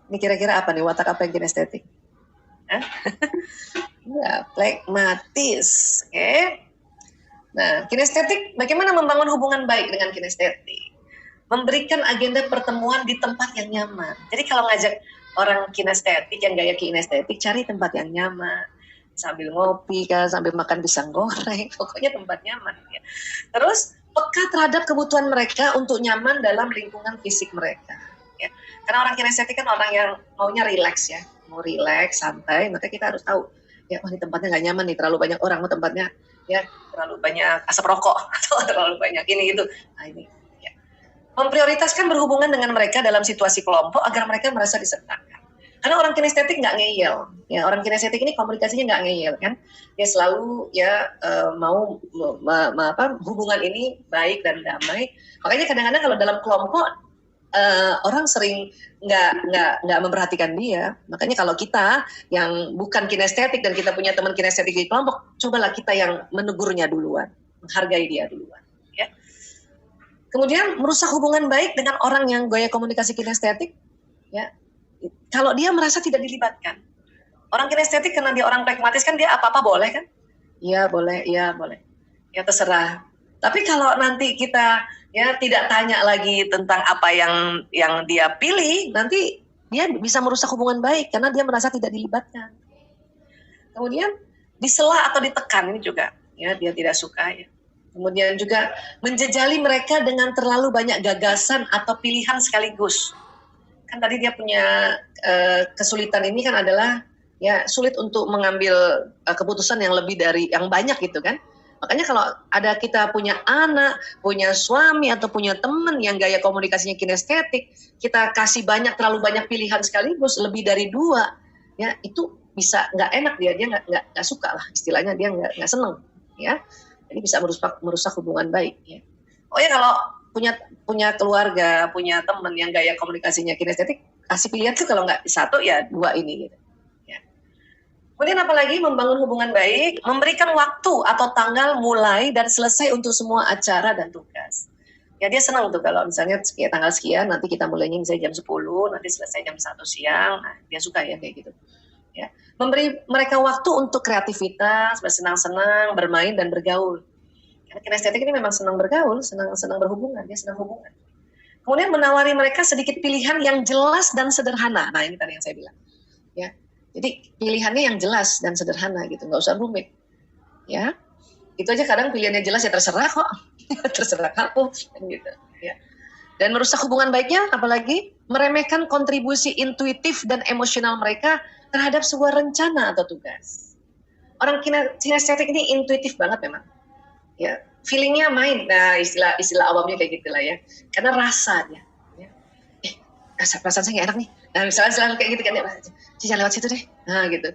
A: Ini kira-kira apa nih? Watak apa yang kinestetik? Ya, pragmatis. Oke. Nah, kinestetik, bagaimana membangun hubungan baik dengan kinestetik? Memberikan agenda pertemuan di tempat yang nyaman. Jadi kalau ngajak orang kinestetik, yang gaya kinestetik, cari tempat yang nyaman. Sambil ngopi, kan, sambil makan pisang goreng, pokoknya tempat nyaman. Ya. Terus, peka terhadap kebutuhan mereka untuk nyaman dalam lingkungan fisik mereka. Ya. Karena orang kinestetik kan orang yang maunya rileks ya. Mau rileks, santai, maka kita harus tahu. Ya, ini tempatnya nggak nyaman nih, terlalu banyak orang, tempatnya ya terlalu banyak asap rokok, atau terlalu banyak ini, itu. Nah, ini. Ya. Memprioritaskan berhubungan dengan mereka dalam situasi kelompok agar mereka merasa disertakan. Karena orang kinestetik nggak ngeyel, ya orang kinestetik ini komunikasinya nggak ngeyel kan, dia selalu ya mau hubungan ini baik dan damai. Makanya kadang-kadang kalau dalam kelompok orang sering nggak memperhatikan dia. Makanya kalau kita yang bukan kinestetik dan kita punya teman kinestetik di kelompok, cobalah kita yang menegurnya duluan, menghargai dia duluan. Ya. Kemudian merusak hubungan baik dengan orang yang gaya komunikasi kinestetik, ya. Kalau dia merasa tidak dilibatkan. Orang kinestetik karena dia orang pragmatis kan dia apa-apa boleh kan? Iya boleh, iya boleh. Ya terserah. Tapi kalau nanti kita ya tidak tanya lagi tentang apa yang dia pilih, nanti dia bisa merusak hubungan baik karena dia merasa tidak dilibatkan. Kemudian disela atau ditekan ini juga ya dia tidak suka ya. Kemudian juga menjejali mereka dengan terlalu banyak gagasan atau pilihan sekaligus. Kan tadi dia punya kesulitan ini kan adalah ya sulit untuk mengambil keputusan yang lebih dari yang banyak gitu kan. Makanya kalau ada kita punya anak, punya suami atau punya teman yang gaya komunikasinya kinestetik, kita kasih terlalu banyak pilihan sekaligus lebih dari 2, ya itu bisa nggak enak dia nggak suka lah istilahnya, dia nggak seneng ya. Jadi bisa merusak hubungan baik ya. Oh ya kalau punya keluarga, punya teman yang gaya komunikasinya kinestetik, kasih pilihan tuh kalau nggak 1 ya 2 ini gitu. Ya. Kemudian apalagi membangun hubungan baik, memberikan waktu atau tanggal mulai dan selesai untuk semua acara dan tugas. Ya dia senang tuh kalau misalnya tanggal sekian, nanti kita mulainya misalnya jam 10, nanti selesai jam 1 siang, nah dia suka ya kayak gitu. Ya. Memberi mereka waktu untuk kreativitas, bersenang-senang, bermain dan bergaul. Karena kinestetik ini memang senang bergaul, senang berhubungan, dia senang hubungan. Kemudian menawari mereka sedikit pilihan yang jelas dan sederhana. Nah ini tadi yang saya bilang. Ya, jadi pilihannya yang jelas dan sederhana gitu, nggak usah rumit. Ya, itu aja kadang pilihannya jelas ya terserah kok, terserah kamu, gitu. Ya. Dan merusak hubungan baiknya, apalagi meremehkan kontribusi intuitif dan emosional mereka terhadap sebuah rencana atau tugas. Orang kinestetik ini intuitif banget memang. Ya, feelingnya main. Nah, istilah awamnya kayak gitulah ya. Karena rasa dia. Ya. Perasaan saya nggak enak nih. Nah, misalnya selalu kayak gitu kan ya. Jangan lewat situ deh. Nah, gitu.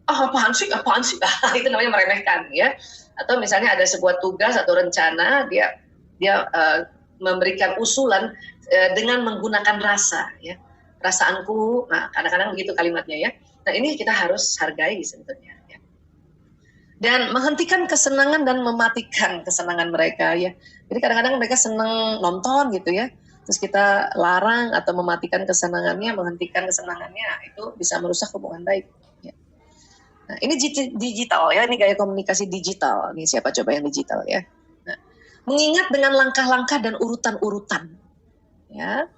A: Apaan sih? Itu namanya meremehkan ya. Atau misalnya ada sebuah tugas atau rencana, dia memberikan usulan dengan menggunakan rasa ya. Perasaanku. Nah, kadang-kadang begitu kalimatnya ya. Nah, ini kita harus hargai sebetulnya. Dan menghentikan kesenangan dan mematikan kesenangan mereka ya. Jadi kadang-kadang mereka senang nonton gitu ya, terus kita larang atau mematikan kesenangannya, menghentikan kesenangannya, itu bisa merusak hubungan baik. Ya. Nah, ini digital ya, ini gaya komunikasi digital. Ini siapa coba yang digital ya? Nah, mengingat dengan langkah-langkah dan urutan-urutan, ya.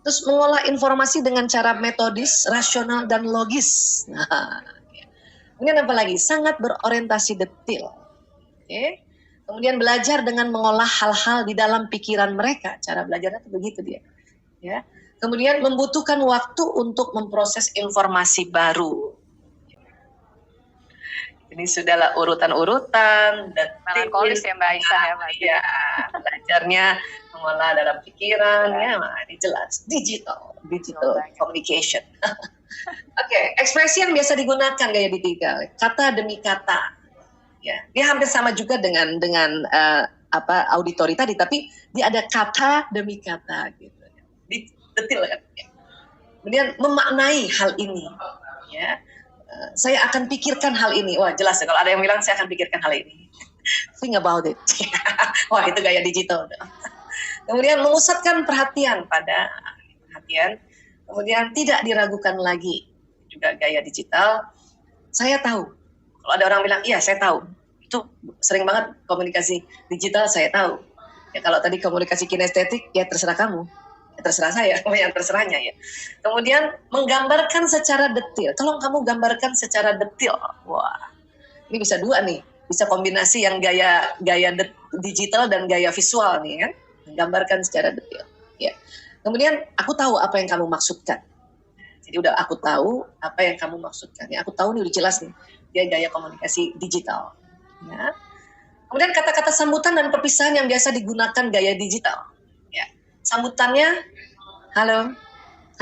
A: Terus mengolah informasi dengan cara metodis, rasional dan logis. Nah. Kemudian apa lagi? Sangat berorientasi detail. Okay. Kemudian belajar dengan mengolah hal-hal di dalam pikiran mereka. Cara belajarnya itu begitu dia. Ya. Kemudian membutuhkan waktu untuk memproses informasi baru. Ini sudahlah urutan-urutan,
B: melankolis ya Mbak Aisyah ya Mbak.
A: Ya, belajarnya mengolah dalam pikiran ya, ini jelas digital communication. Oke, ekspresi yang biasa digunakan gaya digital, kata demi kata. Ya, dia hampir sama juga dengan auditori tadi, tapi dia ada kata demi kata gitu. Detail kan. Kemudian memaknai hal ini, ya. Saya akan pikirkan hal ini. Wah, jelas ya kalau ada yang bilang saya akan pikirkan hal ini. Think about it. Wah, itu gaya digital. Kemudian memusatkan perhatian. Kemudian tidak diragukan lagi. Juga gaya digital. Saya tahu. Kalau ada orang bilang, iya saya tahu. Itu sering banget komunikasi digital, saya tahu. Ya, kalau tadi komunikasi kinestetik, ya terserah kamu. Terserah saya, yang terserahnya ya. Kemudian menggambarkan secara detail. Kalau kamu gambarkan secara detail, wah, ini bisa dua nih, bisa kombinasi yang gaya digital dan gaya visual nih kan, menggambarkan secara detail. Ya. Kemudian aku tahu apa yang kamu maksudkan. Jadi udah aku tahu apa yang kamu maksudkan. Ya, aku tahu nih udah jelas nih, dia gaya komunikasi digital. Ya. Kemudian kata-kata sambutan dan perpisahan yang biasa digunakan gaya digital. Sambutannya, halo,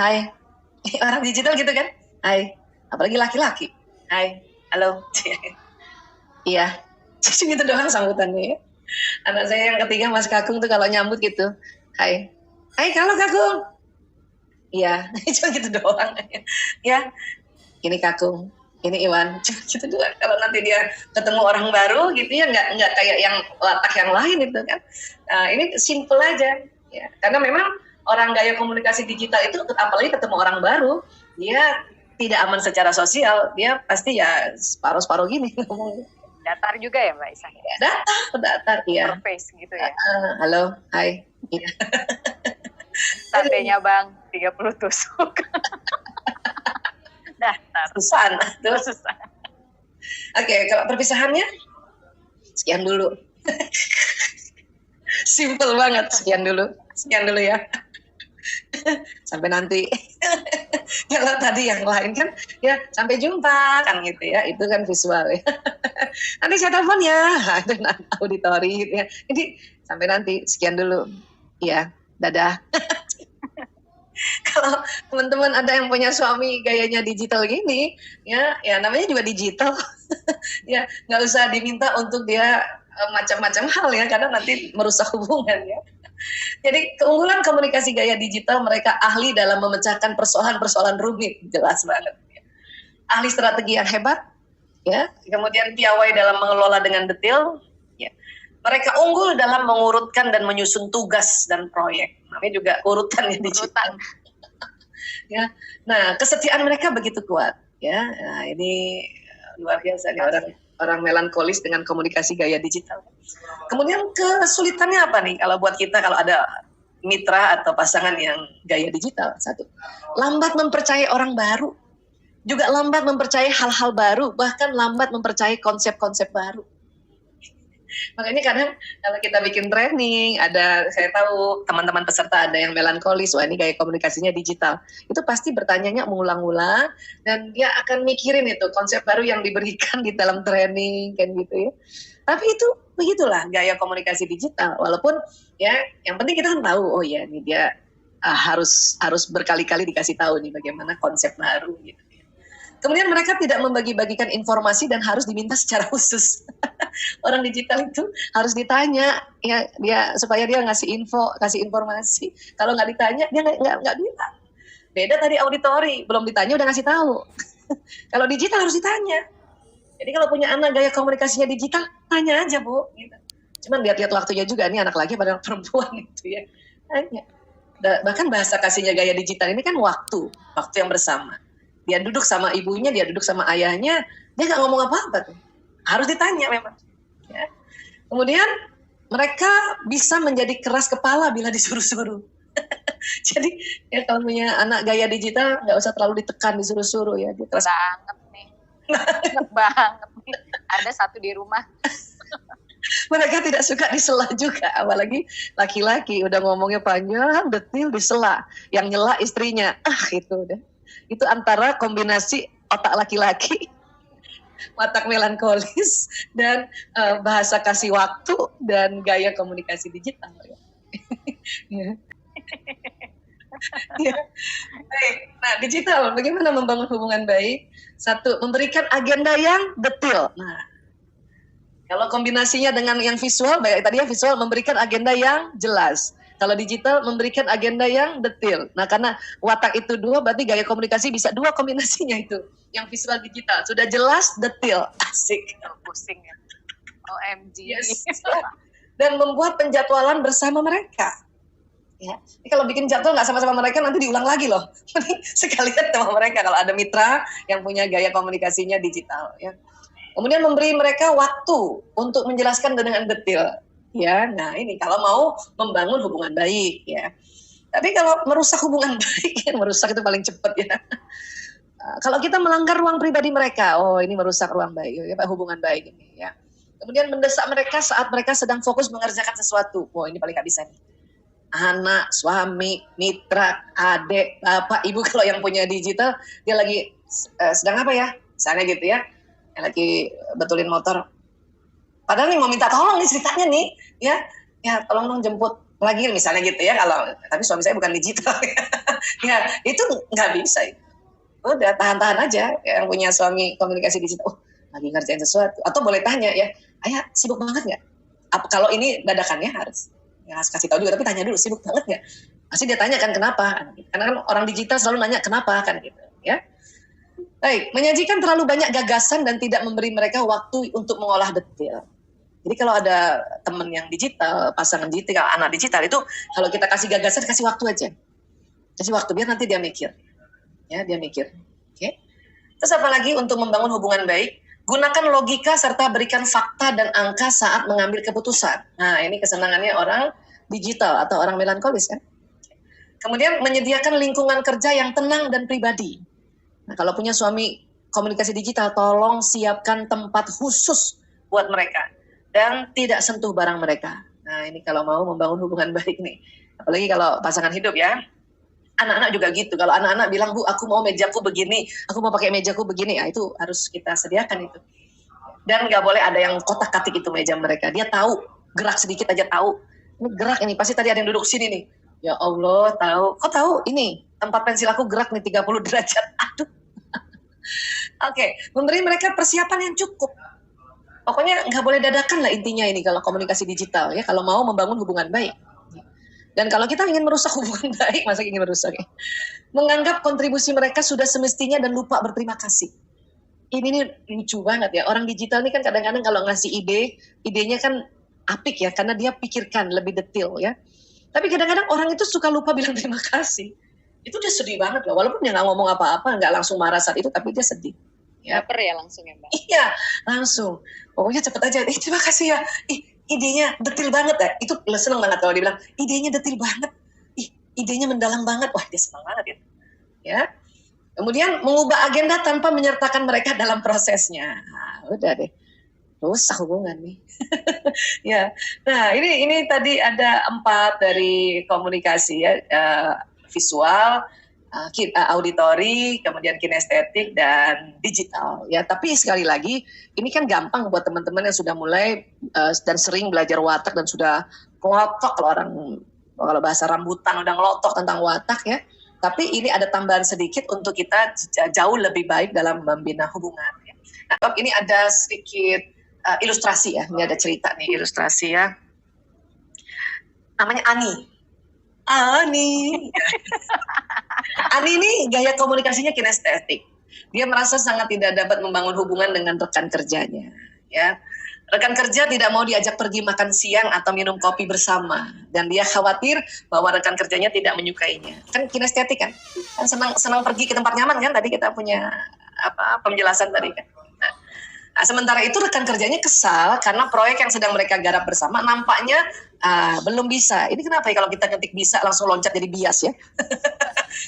A: hai, orang digital gitu kan, hai, apalagi laki-laki, hai, halo, iya, gitu doang sambutannya ya. Anak saya yang ketiga Mas Kakung tuh kalau nyambut gitu, hai, halo Kakung, iya, cuma gitu doang, ya, ini Kakung, ini Iwan, gitu doang. Kalau nanti dia ketemu orang baru gitu ya, nggak kayak yang watak yang lain itu kan, ini simple aja. Ya, karena memang orang gaya komunikasi digital itu apalagi ketemu orang baru, dia tidak aman secara sosial, dia pasti ya separuh-separuh gini ngomongnya.
B: Datar juga ya Mbak Isa?
A: Ya, datar, iya.
B: Face gitu ya?
A: Halo, hai.
B: Satenya Bang, 30 tusuk. Datar.
A: Susah. Oke, kalau perpisahannya, sekian dulu. Simple banget, sekian dulu ya. Sampai nanti. Kalau tadi yang lain kan ya sampai jumpa kan gitu ya, itu kan visual ya. Nanti saya telepon ya, itu auditori gitu ya. Jadi sampai nanti, sekian dulu ya, dadah. Kalau teman-teman ada yang punya suami gayanya digital gini ya namanya juga digital. Ya nggak usah diminta untuk dia macam-macam hal ya, karena nanti merusak hubungan ya. Jadi keunggulan komunikasi gaya digital, mereka ahli dalam memecahkan persoalan-persoalan rumit, jelas banget. Ahli strategi yang hebat, ya. Kemudian piawai dalam mengelola dengan detail, ya. Mereka unggul dalam mengurutkan dan menyusun tugas dan proyek. Namanya juga urutan ya digital. Ya. Nah, kesetiaan mereka begitu kuat, ya. Nah, ini luar biasa nih orang melankolis dengan komunikasi gaya digital. Kemudian kesulitannya apa nih kalau buat kita kalau ada mitra atau pasangan yang gaya digital? Satu, lambat mempercayai orang baru, juga lambat mempercayai hal-hal baru, bahkan lambat mempercayai konsep-konsep baru. Makanya kadang kalau kita bikin training, saya tahu teman-teman peserta ada yang melankolis, wah ini gaya komunikasinya digital. Itu pasti bertanyanya mengulang-ulang dan dia akan mikirin itu konsep baru yang diberikan di dalam training kan gitu ya. Tapi itu begitulah gaya komunikasi digital. Walaupun ya yang penting kita kan tahu, oh ya ini dia harus berkali-kali dikasih tahu nih bagaimana konsep baru gitu. Kemudian mereka tidak membagi-bagikan informasi dan harus diminta secara khusus. Orang digital itu harus ditanya ya dia supaya dia ngasih informasi. Kalau nggak ditanya dia nggak bilang. Beda tadi auditori, belum ditanya udah ngasih tahu. Kalau digital harus ditanya. Jadi kalau punya anak gaya komunikasinya digital, tanya aja Bu. Gitu. Cuman lihat-lihat waktunya juga, nih anak laki pada perempuan gitu ya. Tanya. Bahkan bahasa kasihnya gaya digital ini kan waktu yang bersama. Dia duduk sama ibunya, dia duduk sama ayahnya, dia nggak ngomong apa-apa tuh. Harus ditanya memang. Ya. Kemudian mereka bisa menjadi keras kepala bila disuruh-suruh. Jadi ya kalau punya anak gaya digital nggak usah terlalu ditekan disuruh-suruh ya. Dia keras
B: banget nih. Banget nih. Ada satu di rumah.
A: Mereka tidak suka disela juga, apalagi laki-laki udah ngomongnya panjang, detil disela. Yang nyela istrinya, itu udah. Itu antara kombinasi otak laki-laki watak melankolis, dan bahasa kasih waktu, dan gaya komunikasi digital. Ya. Ya. Baik. Nah, digital, bagaimana membangun hubungan baik? Satu, memberikan agenda yang detail. Nah, kalau kombinasinya dengan yang visual, baik tadi ya visual, memberikan agenda yang jelas. Kalau digital, memberikan agenda yang detail. Nah, karena watak itu dua, berarti gaya komunikasi bisa dua kombinasinya itu. Yang visual digital. Sudah jelas, detail. Asik.
B: Pusing ya. OMG.
A: Yes. Dan membuat penjadwalan bersama mereka. Ya. Jadi kalau bikin jadwal nggak sama-sama mereka, nanti diulang lagi loh. Sekalian sama mereka kalau ada mitra yang punya gaya komunikasinya digital. Ya. Kemudian memberi mereka waktu untuk menjelaskan dengan detail. Ya, nah ini kalau mau membangun hubungan baik, ya. Tapi kalau merusak hubungan baik, merusak itu paling cepat ya. Kalau kita melanggar ruang pribadi mereka, oh ini merusak ruang baik, ya, hubungan baik ini, ya. Kemudian mendesak mereka saat mereka sedang fokus mengerjakan sesuatu, oh ini paling nggak bisa nih. Anak, suami, mitra, adik, bapak, ibu kalau yang punya digital, dia lagi sedang apa ya, misalnya gitu ya, yang lagi betulin motor. Padahal nih mau minta tolong nih ceritanya nih, ya tolong dong jemput lagi misalnya gitu ya. Kalau tapi suami saya bukan digital, ya itu nggak bisa. Udah tahan-tahan aja yang punya suami komunikasi digital. Oh lagi ngerjain sesuatu. Atau boleh tanya ya, ayah sibuk banget nggak? Kalau ini dadakannya harus kasih tahu juga, tapi tanya dulu sibuk banget nggak? Pasti dia tanya kan kenapa? Karena kan orang digital selalu nanya kenapa kan gitu, ya. Baik, menyajikan terlalu banyak gagasan dan tidak memberi mereka waktu untuk mengolah detail. Jadi kalau ada teman yang digital, pasangan digital, anak digital itu kalau kita kasih gagasan, kasih waktu aja. Kasih waktu biar nanti dia mikir. Ya, dia mikir. Oke. Terus apa lagi untuk membangun hubungan baik? Gunakan logika serta berikan fakta dan angka saat mengambil keputusan. Nah, ini kesenangannya orang digital atau orang melankolis kan. Kemudian menyediakan lingkungan kerja yang tenang dan pribadi. Nah, kalau punya suami komunikasi digital, tolong siapkan tempat khusus buat mereka. Dan tidak sentuh barang mereka. Nah ini kalau mau membangun hubungan baik nih. Apalagi kalau pasangan hidup ya. Anak-anak juga gitu. Kalau anak-anak bilang, Bu aku mau mejaku begini, aku mau pakai mejaku begini, ya itu harus kita sediakan itu. Dan nggak boleh ada yang kotak-katik itu meja mereka. Dia tahu, gerak sedikit aja tahu. Ini gerak ini, pasti tadi ada yang duduk sini nih. Ya Allah tahu, kok tahu ini tempat pensil aku gerak nih 30 derajat. Aduh. Oke, memberi mereka persiapan yang cukup. Pokoknya nggak boleh dadakan lah intinya ini kalau komunikasi digital ya, kalau mau membangun hubungan baik. Dan kalau kita ingin merusak hubungan baik, masa ingin merusak ya? Menganggap kontribusi mereka sudah semestinya dan lupa berterima kasih. Ini nih lucu banget ya, orang digital ini kan kadang-kadang kalau ngasih idenya kan apik ya, karena dia pikirkan lebih detail ya. Tapi kadang-kadang orang itu suka lupa bilang terima kasih. Itu dia sedih banget loh, walaupun dia nggak ngomong apa-apa, nggak langsung marah saat itu, tapi dia sedih.
B: Ya. Baper ya langsung ya Mbak?
A: Iya, langsung. Pokoknya cepet aja. Terima kasih ya. Idenya detail banget ya. Itu seneng banget kalau dia bilang, idenya detail banget. Idenya mendalam banget. Wah, dia seneng banget ya. Ya. Kemudian mengubah agenda tanpa menyertakan mereka dalam prosesnya. Nah, udah deh. Rusak hubungan nih. Ya. Nah, ini tadi ada 4 dari komunikasi ya. Visual, auditori, kemudian kinestetik dan digital ya. Tapi sekali lagi ini kan gampang buat teman-teman yang sudah mulai dan sering belajar watak dan sudah ngelotok kalau bahasa rambutan udah ngelotok tentang watak ya. Tapi ini ada tambahan sedikit untuk kita jauh lebih baik dalam membina hubungan ya. Nah, ini ada sedikit ilustrasi ya. Ini ada cerita nih ilustrasi ya. Namanya Ani. Ani ini gaya komunikasinya kinestetik. Dia merasa sangat tidak dapat membangun hubungan dengan rekan kerjanya. Ya, rekan kerja tidak mau diajak pergi makan siang atau minum kopi bersama, dan dia khawatir bahwa rekan kerjanya tidak menyukainya. Kan kinestetik kan senang pergi ke tempat nyaman kan? Tadi kita punya penjelasan tadi kan. Nah, sementara itu rekan kerjanya kesal karena proyek yang sedang mereka garap bersama nampaknya belum bisa. Ini kenapa ya kalau kita ketik bisa langsung loncat jadi bias ya?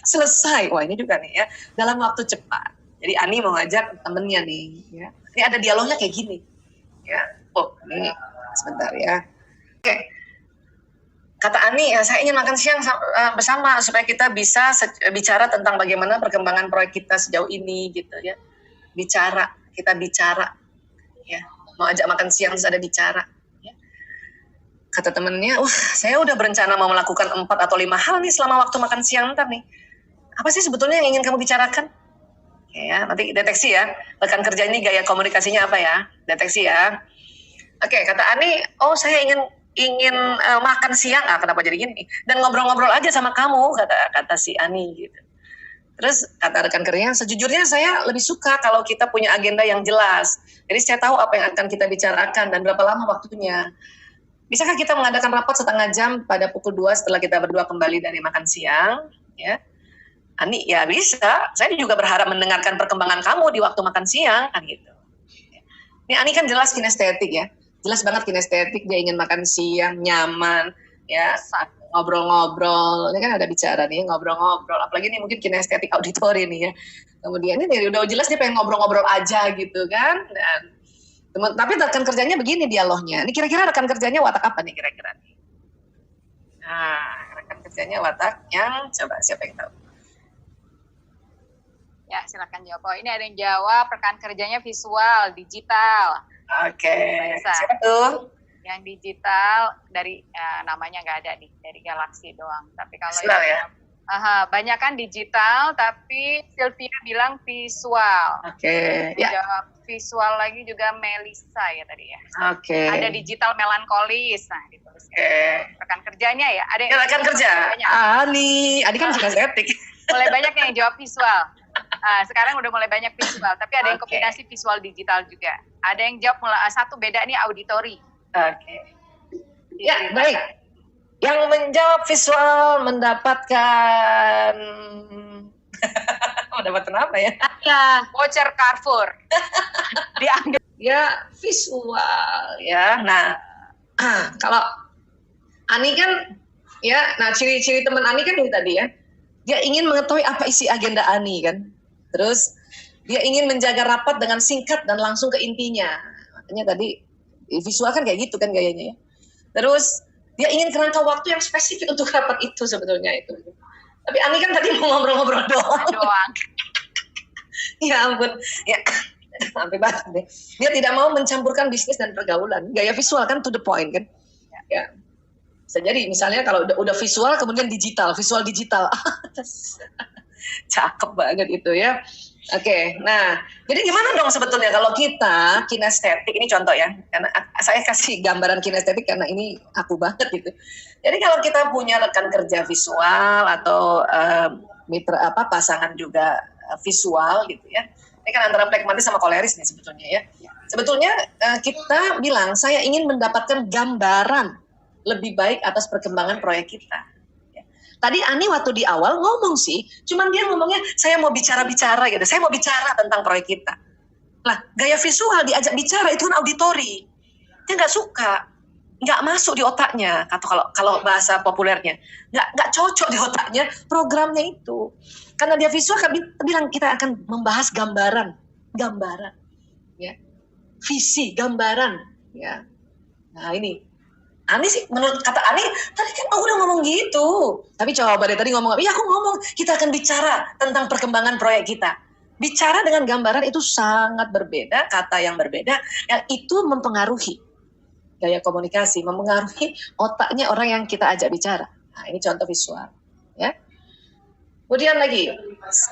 A: Selesai. Wah ini juga nih ya, dalam waktu cepat. Jadi Ani mau ngajak temennya nih. Ya. Ini ada dialognya kayak gini. Ya, oh ini sebentar ya. Oke. Kata Ani, saya ingin makan siang bersama supaya kita bisa bicara tentang bagaimana perkembangan proyek kita sejauh ini gitu ya. Bicara. kita bicara, ya, mau ajak makan siang terus ada bicara. Ya. Kata temennya, saya udah berencana mau melakukan 4 atau 5 hal nih selama waktu makan siang ntar nih. Apa sih sebetulnya yang ingin kamu bicarakan? Ya, nanti deteksi ya, rekan kerja ini gaya komunikasinya apa ya, deteksi ya. Oke, kata Ani, saya ingin makan siang, kenapa jadi gini? Dan ngobrol-ngobrol aja sama kamu, kata si Ani gitu. Terus kata rekan kerjanya, sejujurnya saya lebih suka kalau kita punya agenda yang jelas. Jadi saya tahu apa yang akan kita bicarakan dan berapa lama waktunya. Bisakah kita mengadakan rapat setengah jam pada pukul 2 setelah kita berdua kembali dari makan siang? Ya. Ani, ya bisa. Saya juga berharap mendengarkan perkembangan kamu di waktu makan siang, kan gitu. Ini Ani kan jelas kinestetik ya. Jelas banget kinestetik, dia ingin makan siang, nyaman, ya, ngobrol-ngobrol. Ini kan ada bicara nih, ngobrol-ngobrol. Apalagi ini mungkin kinestetik auditori nih ya. Kemudian ini udah jelas dia pengen ngobrol-ngobrol aja gitu kan. Dan, tapi rekan kerjanya begini dialognya. Ini kira-kira rekan kerjanya watak apa nih kira-kira? Nah, rekan kerjanya watak yang, coba siapa yang tahu?
B: Ya, silakan jawab. Ini ada yang jawab, rekan kerjanya visual, digital.
A: Oke. Siapa tuh?
B: Yang digital dari namanya nggak ada dari Galaxy doang. Tapi kalau
A: visual ya?
B: Banyak kan digital, tapi Sylvia bilang visual.
A: Oke. Ya.
B: Jawab visual lagi juga Melisa ya tadi ya.
A: Oke.
B: Ada digital melankolis. Nah, ditulis. Rekan kerjanya ya. Ada
A: yang rekan kerja. Ani kan kinestetik.
B: Mulai banyak yang jawab visual. Sekarang udah mulai banyak visual, tapi ada yang kombinasi visual digital juga. Ada yang jawab satu beda nih auditori.
A: Oke. Ya, baik. Yang menjawab visual mendapatkan mendapatkan apa ya?
B: Voucher Carrefour. Diambil.
A: Ya, visual ya. Nah, kalau Ani kan ya, nah ciri-ciri teman Ani kan ini tadi ya. Dia ingin mengetahui apa isi agenda Ani kan. Terus dia ingin menjaga rapat dengan singkat dan langsung ke intinya. Makanya tadi visual kan kayak gitu kan gayanya ya. Terus dia ingin kerangka waktu yang spesifik untuk rapat itu sebetulnya itu. Tapi Ani kan tadi mau ngobrol-ngobrol doang. Ya ampun. Ya, sampai batin deh. Dia tidak mau mencampurkan bisnis dan pergaulan. Gaya visual kan to the point kan. Ya. Bisa jadi misalnya kalau udah visual kemudian visual digital. Cakep banget itu ya. Oke, nah jadi gimana dong sebetulnya kalau kita kinestetik, ini contoh ya, karena saya kasih gambaran kinestetik karena ini aku banget gitu. Jadi kalau kita punya rekan kerja visual atau mitra pasangan juga visual gitu ya, ini kan antara pragmatis sama koleris nih sebetulnya ya. Sebetulnya kita bilang saya ingin mendapatkan gambaran lebih baik atas perkembangan proyek kita. Ya. Tadi Ani waktu di awal ngomong sih, cuman dia ngomongnya saya mau bicara-bicara gitu, saya mau bicara tentang proyek kita. Lah, gaya visual diajak bicara itu kan auditori. Dia nggak suka, nggak masuk di otaknya, atau kalau bahasa populernya, nggak cocok di otaknya programnya itu. Karena dia visual kan bilang kita akan membahas gambaran, ya, visi, gambaran, ya. Nah ini. Ani sih, menurut kata Ani, tadi kan aku udah ngomong gitu. Tapi coba deh tadi ngomong, iya aku ngomong, kita akan bicara tentang perkembangan proyek kita. Bicara dengan gambaran itu sangat berbeda, kata yang berbeda, yang itu mempengaruhi gaya komunikasi, mempengaruhi otaknya orang yang kita ajak bicara. Nah ini contoh visual. Ya. Kemudian lagi,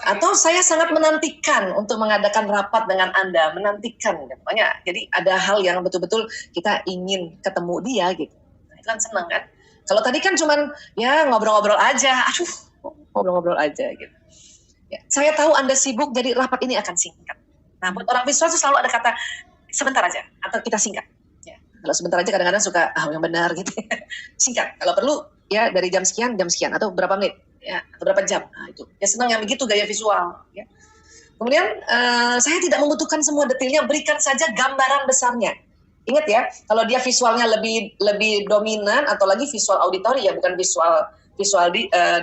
A: atau saya sangat menantikan untuk mengadakan rapat dengan Anda, menantikan. Pokoknya, jadi ada hal yang betul-betul kita ingin ketemu dia gitu. Kan senang kan. Kalau tadi kan cuman ya ngobrol-ngobrol aja, ngobrol-ngobrol aja gitu. Ya, saya tahu Anda sibuk, jadi rapat ini akan singkat. Nah, buat orang visual itu selalu ada kata sebentar aja atau kita singkat. Ya, kalau sebentar aja kadang-kadang suka yang benar gitu. Singkat. Kalau perlu ya dari jam sekian atau berapa menit ya atau berapa jam. Nah, itu. Ya senang yang begitu gaya visual. Ya. Kemudian saya tidak membutuhkan semua detailnya, berikan saja gambaran besarnya. Ingat ya, kalau dia visualnya lebih dominan atau lagi visual auditori ya, bukan visual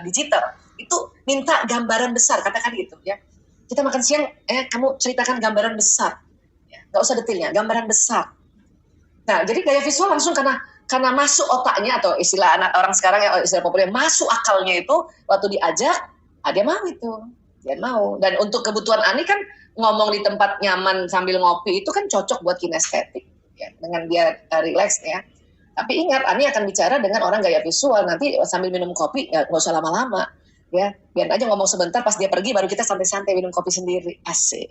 A: digital, itu minta gambaran besar, katakan gitu ya. Kita makan siang, kamu ceritakan gambaran besar, ya, nggak usah detailnya, gambaran besar. Nah, jadi gaya visual langsung karena masuk otaknya atau istilah anak orang sekarang ya, istilah populer masuk akalnya itu waktu diajak, dia mau itu. Dia mau. Dan untuk kebutuhan Ani kan ngomong di tempat nyaman sambil ngopi itu kan cocok buat kinestetik ya, dengan dia relax ya. Tapi ingat, Ani akan bicara dengan orang gaya visual, nanti sambil minum kopi nggak usah lama-lama ya, biar aja ngomong sebentar, pas dia pergi baru kita santai-santai minum kopi sendiri, asik.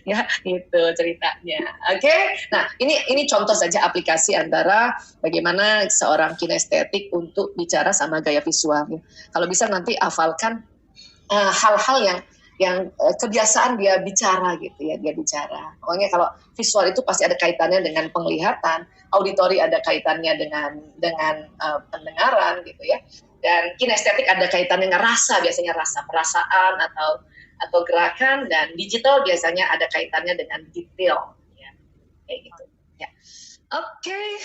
A: Ya itu ceritanya. Oke, nah ini contoh saja aplikasi antara bagaimana seorang kinestetik untuk bicara sama gaya visual. Kalau bisa nanti hafalkan hal-hal yang kebiasaan dia bicara gitu ya, dia bicara. Pokoknya kalau visual itu pasti ada kaitannya dengan penglihatan, auditori ada kaitannya dengan pendengaran gitu ya. Dan kinestetik ada kaitannya dengan rasa, biasanya rasa, perasaan atau gerakan, dan digital biasanya ada kaitannya dengan detail ya. Kayak gitu. Ya. Oke.